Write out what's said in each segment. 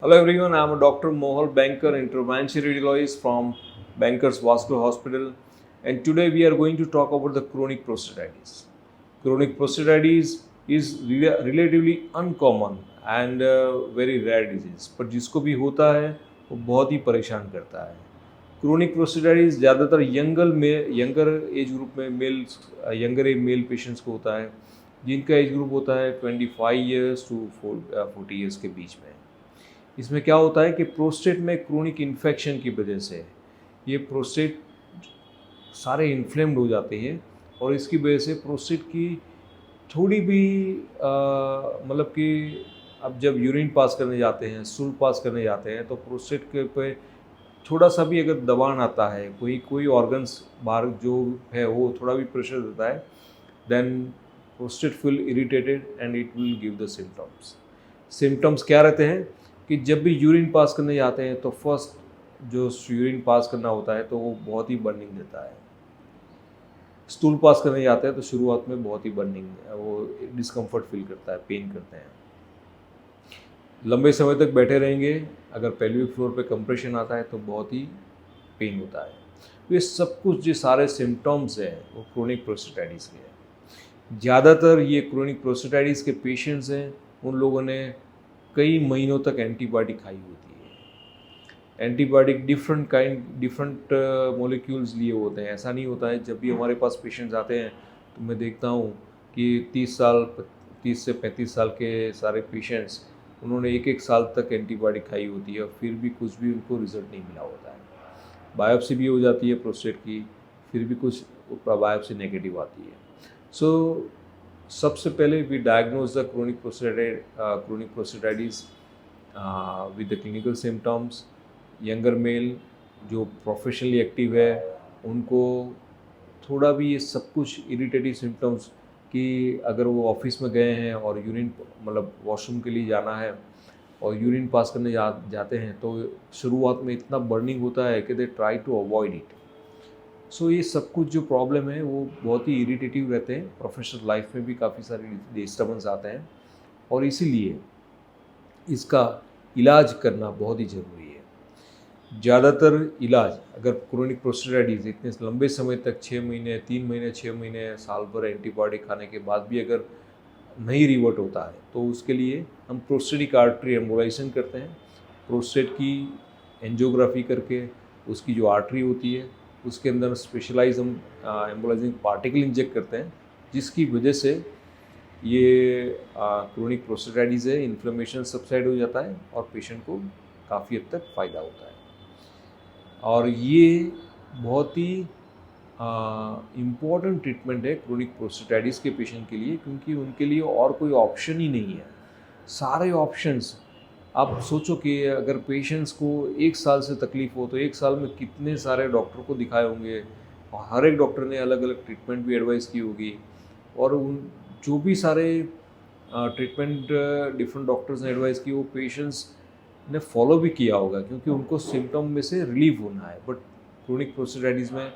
Hello everyone, I am Dr. Mohal Banker, intervention radiologist from Bankers Vascular Hospital, and today we are going to talk about the chronic prostatitis. Chronic prostatitis is relatively uncommon and very rare disease, पर जिसको भी होता है वो बहुत ही परेशान करता है. क्रोनिक प्रोस्टेटाइटिस ज़्यादातर यंगर एज ग्रुप में यंगर एज मेल पेशेंट्स को होता है, जिनका एज ग्रुप होता है 25 ईयर्स टू 40 ईयर्स के बीच में. इसमें क्या होता है कि प्रोस्टेट में क्रोनिक इन्फेक्शन की वजह से ये प्रोस्टेट सारे इन्फ्लेम्ड हो जाते हैं और इसकी वजह से प्रोस्टेट की थोड़ी भी मतलब कि अब जब यूरिन पास करने जाते हैं, स्टूल पास करने जाते हैं, तो प्रोस्टेट के पे थोड़ा सा भी अगर दबाव आता है, कोई ऑर्गन्स बाहर जो है वो थोड़ा भी प्रेशर देता है, then prostate feel irritated and it will give the symptoms क्या रहते हैं कि जब भी यूरिन पास करने जाते हैं तो फर्स्ट जो यूरिन पास करना होता है तो वो बहुत ही बर्निंग देता है. स्टूल पास करने जाते हैं तो शुरुआत में बहुत ही बर्निंग, वो डिस्कम्फर्ट फील करता है, पेन करते हैं. लंबे समय तक बैठे रहेंगे, अगर पेल्विक फ्लोर पे कंप्रेशन आता है तो बहुत ही पेन होता है. तो ये सब कुछ जो सारे सिम्टम्स हैं वो क्रोनिक प्रोस्टेटाइटिस के हैं. ज़्यादातर ये क्रोनिक प्रोस्टेटाइटिस के पेशेंट्स हैं, उन लोगों ने कई महीनों तक एंटीबायोटिक खाई होती है. एंटीबायोटिक डिफरेंट मॉलिक्यूल्स लिए होते हैं. ऐसा नहीं होता है. जब भी हमारे पास पेशेंट्स आते हैं तो मैं देखता हूँ कि 30 से 35 साल के सारे पेशेंट्स, उन्होंने एक साल तक एंटीबायोटिक खाई होती है और फिर भी कुछ भी उनको रिजल्ट नहीं मिला होता है. बायोप्सी भी हो जाती है प्रोस्टेट की, फिर भी कुछ बायोप्सी नेगेटिव आती है. सो सबसे पहले we diagnose the chronic prostatitis with the clinical symptoms. Younger male जो प्रोफेशनली एक्टिव है उनको थोड़ा भी ये सब कुछ इरिटेटिव सिम्टम्स कि अगर वो ऑफिस में गए हैं और यूरिन मतलब वॉशरूम के लिए जाना है और यूरिन पास करने जाते हैं तो शुरुआत में इतना बर्निंग होता है कि they try to avoid it. So ये सब कुछ जो प्रॉब्लम है वो बहुत ही इरिटेटिव रहते हैं. प्रोफेशनल लाइफ में भी काफ़ी सारे डिस्टर्बेंस आते हैं और इसीलिए इसका इलाज करना बहुत ही ज़रूरी है. ज़्यादातर इलाज अगर क्रोनिक प्रोस्टेटाइटिस इतने लंबे समय तक 6 महीने 3 महीने 6 महीने साल भर एंटीबायोटिक खाने के बाद भी अगर नहीं रिवर्ट होता है तो उसके लिए हम प्रोस्टेटिक आर्टरी एम्बोलाइजेशन करते हैं. प्रोस्टेट की एंजियोग्राफी करके उसकी जो आर्टरी होती है उसके अंदर स्पेशलाइज हम एम्बोलाइजिंग पार्टिकल इंजेक्ट करते हैं, जिसकी वजह से ये क्रोनिक प्रोस्टेटाइटिस है, इन्फ्लेमेशन सबसाइड हो जाता है और पेशेंट को काफ़ी हद तक फ़ायदा होता है. और ये बहुत ही इम्पॉर्टेंट ट्रीटमेंट है क्रोनिक प्रोस्टेटाइटिस के पेशेंट के लिए, क्योंकि उनके लिए और कोई ऑप्शन ही नहीं है. सारे ऑप्शंस, आप सोचो कि अगर पेशेंट्स को 1 साल से तकलीफ़ हो तो 1 साल में कितने सारे डॉक्टर को दिखाए होंगे और हर एक डॉक्टर ने अलग अलग ट्रीटमेंट भी एडवाइस की होगी और उन जो भी सारे ट्रीटमेंट डिफरेंट डॉक्टर्स ने एडवाइस की वो पेशेंट्स ने फॉलो भी किया होगा, क्योंकि उनको सिम्टम में से रिलीफ होना है. बट क्रोनिक प्रोस्टेटाइटिस में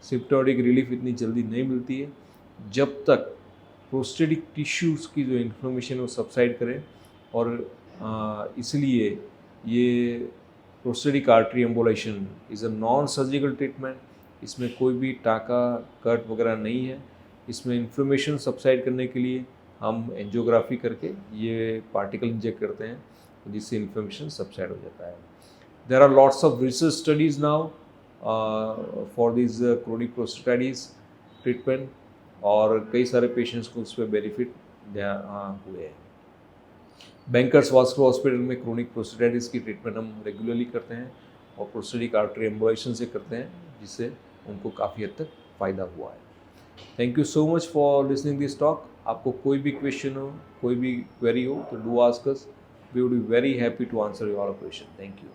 सिम्प्टोमेटिक रिलीफ इतनी जल्दी नहीं मिलती है जब तक प्रोस्टेटिक टिश्यूज़ की जो इन्फ्लेमेशन है वो सबसाइड करे. और इसलिए ये prostatic artery embolisation is a non surgical treatment. इसमें कोई भी टाँका कट वगैरह नहीं है. इसमें इन्फ्लेमेशन सबसाइड करने के लिए हम एंजियोग्राफी करके ये पार्टिकल इंजेक्ट करते हैं जिससे इन्फ्लेमेशन सबसाइड हो जाता है. There are lots of research studies now for this chronic prostatitis treatment और कई सारे पेशेंट्स को उस पर बेनिफिट हुए हैं. बैंकर्स वास्कुलर हॉस्पिटल में क्रोनिक प्रोस्टेटाइटिस की ट्रीटमेंट हम रेगुलरली करते हैं और प्रोस्टेटिक आर्टरी एम्बोलाइजेशन से करते हैं, जिससे उनको काफ़ी हद तक फ़ायदा हुआ है. Thank you so much for listening this talk. आपको कोई भी क्वेश्चन हो, कोई भी क्वेरी हो तो do ask us. We would be very happy to answer your question. Thank you.